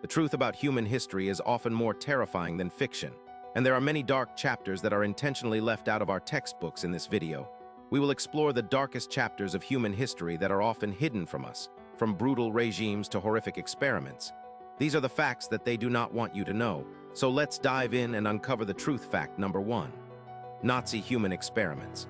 The truth about human history is often more terrifying than fiction, and there are many dark chapters that are intentionally left out of our textbooks in this video. We will explore the darkest chapters of human history that are often hidden from us, from brutal regimes to horrific experiments. These are the facts that they do not want you to know, so let's dive in and uncover the truth fact number 1. Nazi human experiments.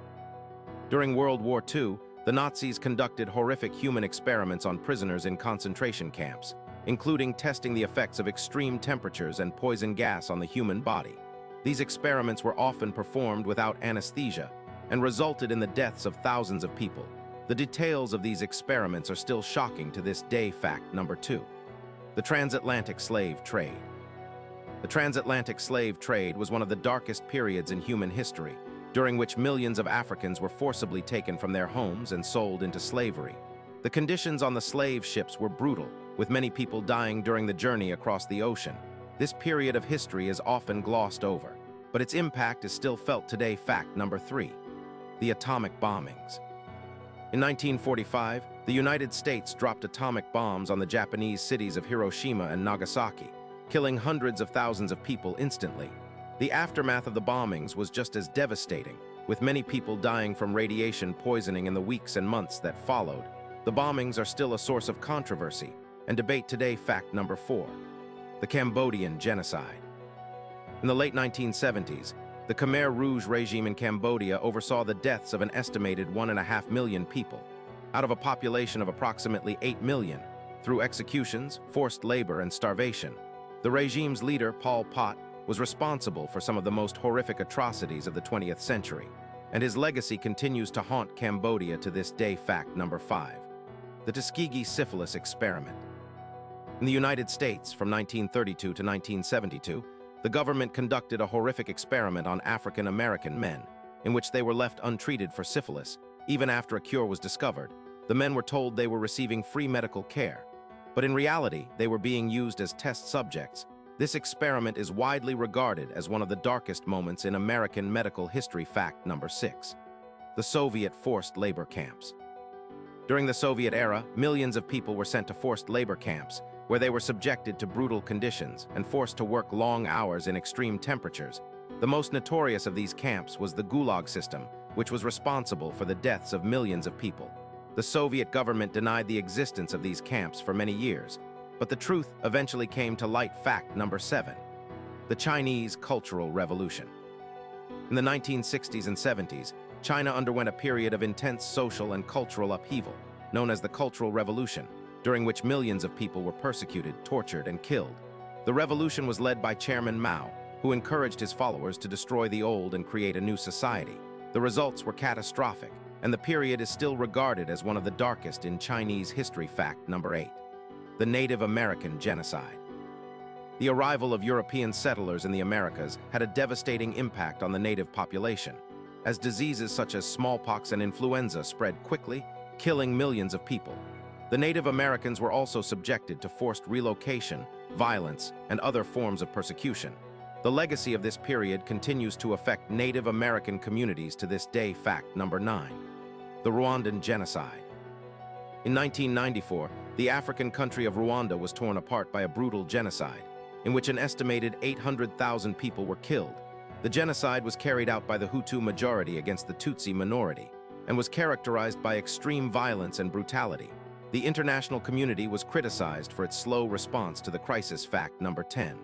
During World War II, the Nazis conducted horrific human experiments on prisoners in concentration camps, including testing the effects of extreme temperatures and poison gas on the human body. These experiments were often performed without anesthesia and resulted in the deaths of thousands of people. The details of these experiments are still shocking to this day. Fact number 2. The Transatlantic slave trade. The transatlantic slave trade was one of the darkest periods in human history, during which millions of Africans were forcibly taken from their homes and sold into slavery. The conditions on the slave ships were brutal, with many people dying during the journey across the ocean. This period of history is often glossed over, but its impact is still felt today. Fact number 3. The atomic bombings. In 1945, the United States dropped atomic bombs on the Japanese cities of Hiroshima and Nagasaki, killing hundreds of thousands of people instantly. The aftermath of the bombings was just as devastating, with many people dying from radiation poisoning in the weeks and months that followed. The bombings are still a source of controversy and debate today. Fact number 4. The Cambodian Genocide. In the late 1970s, the Khmer Rouge regime in Cambodia oversaw the deaths of an estimated 1.5 million people, out of a population of approximately 8 million, through executions, forced labor, and starvation. The regime's leader, Pol Pot, was responsible for some of the most horrific atrocities of the 20th century, and his legacy continues to haunt Cambodia to this day. Fact number 5. The Tuskegee syphilis experiment. In the United States, from 1932 to 1972, the government conducted a horrific experiment on African American men, in which they were left untreated for syphilis. Even after a cure was discovered, the men were told they were receiving free medical care. But in reality, they were being used as test subjects. This experiment is widely regarded as one of the darkest moments in American medical history. Fact number 6. The Soviet forced labor camps. During the Soviet era, millions of people were sent to forced labor camps, where they were subjected to brutal conditions and forced to work long hours in extreme temperatures. The most notorious of these camps was the Gulag system, which was responsible for the deaths of millions of people. The Soviet government denied the existence of these camps for many years, but the truth eventually came to light. Fact number 7. The Chinese Cultural Revolution. In the 1960s and 70s, China underwent a period of intense social and cultural upheaval, known as the Cultural Revolution, during which millions of people were persecuted, tortured, and killed. The revolution was led by Chairman Mao, who encouraged his followers to destroy the old and create a new society. The results were catastrophic, and the period is still regarded as one of the darkest in Chinese history. Fact number 8. The Native American Genocide. The arrival of European settlers in the Americas had a devastating impact on the native population, as diseases such as smallpox and influenza spread quickly, killing millions of people. The Native Americans were also subjected to forced relocation, violence, and other forms of persecution. The legacy of this period continues to affect Native American communities to this day. Fact number 9. The Rwandan Genocide. In 1994, the African country of Rwanda was torn apart by a brutal genocide, in which an estimated 800,000 people were killed. The genocide was carried out by the Hutu majority against the Tutsi minority, and was characterized by extreme violence and brutality. The international community was criticized for its slow response to the crisis. Fact number 10.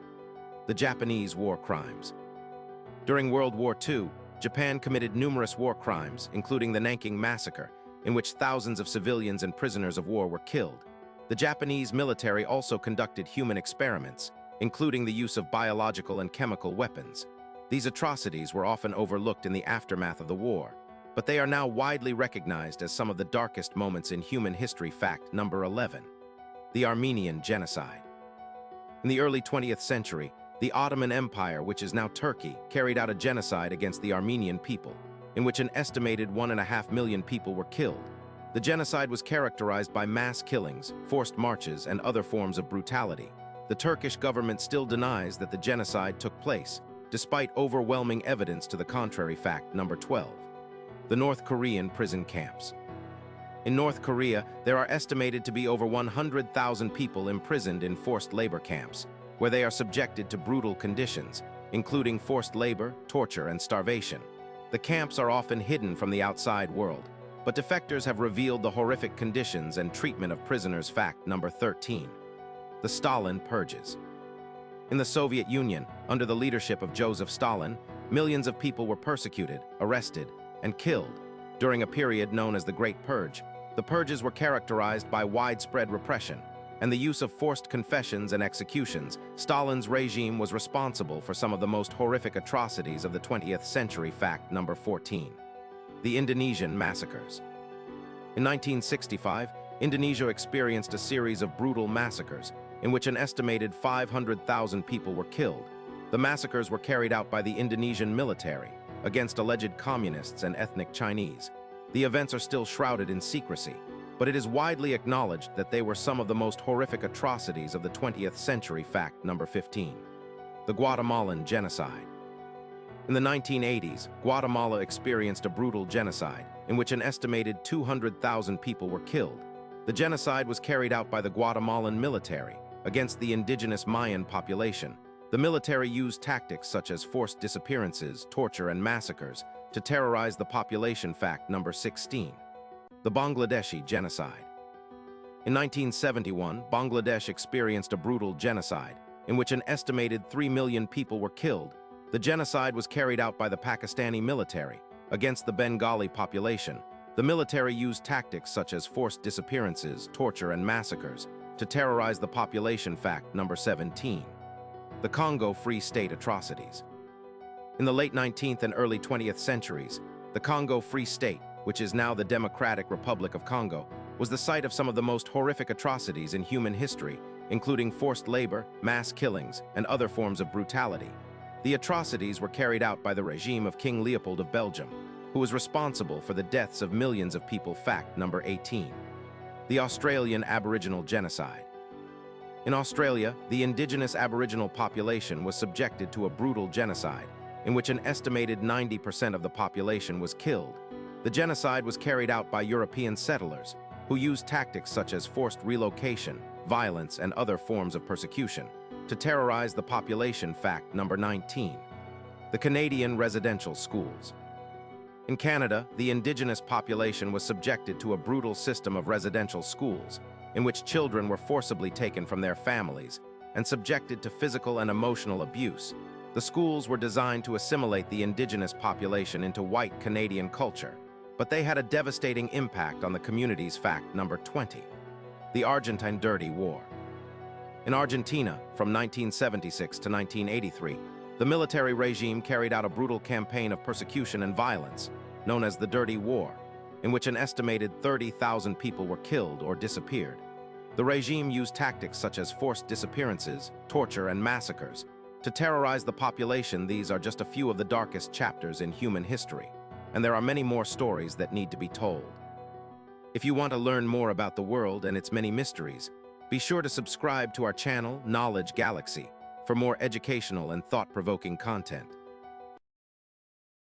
The Japanese war crimes. During World War II, Japan committed numerous war crimes, including the Nanking Massacre, in which thousands of civilians and prisoners of war were killed. The Japanese military also conducted human experiments, including the use of biological and chemical weapons. These atrocities were often overlooked in the aftermath of the war, but they are now widely recognized as some of the darkest moments in human history. Fact number 11. The Armenian Genocide. In the early 20th century, the Ottoman Empire, which is now Turkey, carried out a genocide against the Armenian people, in which an estimated 1.5 million people were killed. The genocide was characterized by mass killings, forced marches, and other forms of brutality. The Turkish government still denies that the genocide took place, despite overwhelming evidence to the contrary. Fact number 12. The North Korean prison camps. In North Korea, there are estimated to be over 100,000 people imprisoned in forced labor camps, where they are subjected to brutal conditions, including forced labor, torture, and starvation. The camps are often hidden from the outside world, but defectors have revealed the horrific conditions and treatment of prisoners. Fact number 13. The Stalin Purges. In the Soviet Union, under the leadership of Joseph Stalin, millions of people were persecuted, arrested, and killed. During a period known as the Great Purge, the purges were characterized by widespread repression and the use of forced confessions and executions. Stalin's regime was responsible for some of the most horrific atrocities of the 20th century. Fact number 14. The Indonesian Massacres. In 1965, Indonesia experienced a series of brutal massacres in which an estimated 500,000 people were killed. The massacres were carried out by the Indonesian military against alleged communists and ethnic Chinese. The events are still shrouded in secrecy, but it is widely acknowledged that they were some of the most horrific atrocities of the 20th century. Fact number 15. The Guatemalan Genocide. In the 1980s, Guatemala experienced a brutal genocide in which an estimated 200,000 people were killed. The genocide was carried out by the Guatemalan military against the indigenous Mayan population. The military used tactics such as forced disappearances, torture, and massacres to terrorize the population. Fact number 16. The Bangladeshi Genocide. In 1971, Bangladesh experienced a brutal genocide in which an estimated 3 million people were killed. The genocide was carried out by the Pakistani military against the Bengali population. The military used tactics such as forced disappearances, torture, and massacres to terrorize the population. Fact number 17. The Congo Free State Atrocities. In the late 19th and early 20th centuries, the Congo Free State, which is now the Democratic Republic of Congo, was the site of some of the most horrific atrocities in human history, including forced labor, mass killings, and other forms of brutality. The atrocities were carried out by the regime of King Leopold of Belgium, who was responsible for the deaths of millions of people. Fact number 18. The Australian Aboriginal Genocide. In Australia, the indigenous Aboriginal population was subjected to a brutal genocide, in which an estimated 90% of the population was killed. The genocide was carried out by European settlers, who used tactics such as forced relocation, violence, and other forms of persecution to terrorize the population. Fact number 19. The Canadian Residential Schools. In Canada, the indigenous population was subjected to a brutal system of residential schools, in which children were forcibly taken from their families and subjected to physical and emotional abuse. The schools were designed to assimilate the indigenous population into white Canadian culture, but they had a devastating impact on the communities. Fact number 20. The Argentine Dirty War. In Argentina, from 1976 to 1983, the military regime carried out a brutal campaign of persecution and violence, known as the Dirty War, in which an estimated 30,000 people were killed or disappeared. The regime used tactics such as forced disappearances, torture, and massacres to terrorize the population. These are just a few of the darkest chapters in human history, and there are many more stories that need to be told. If you want to learn more about the world and its many mysteries, be sure to subscribe to our channel, Knowledge Galaxy, for more educational and thought-provoking content.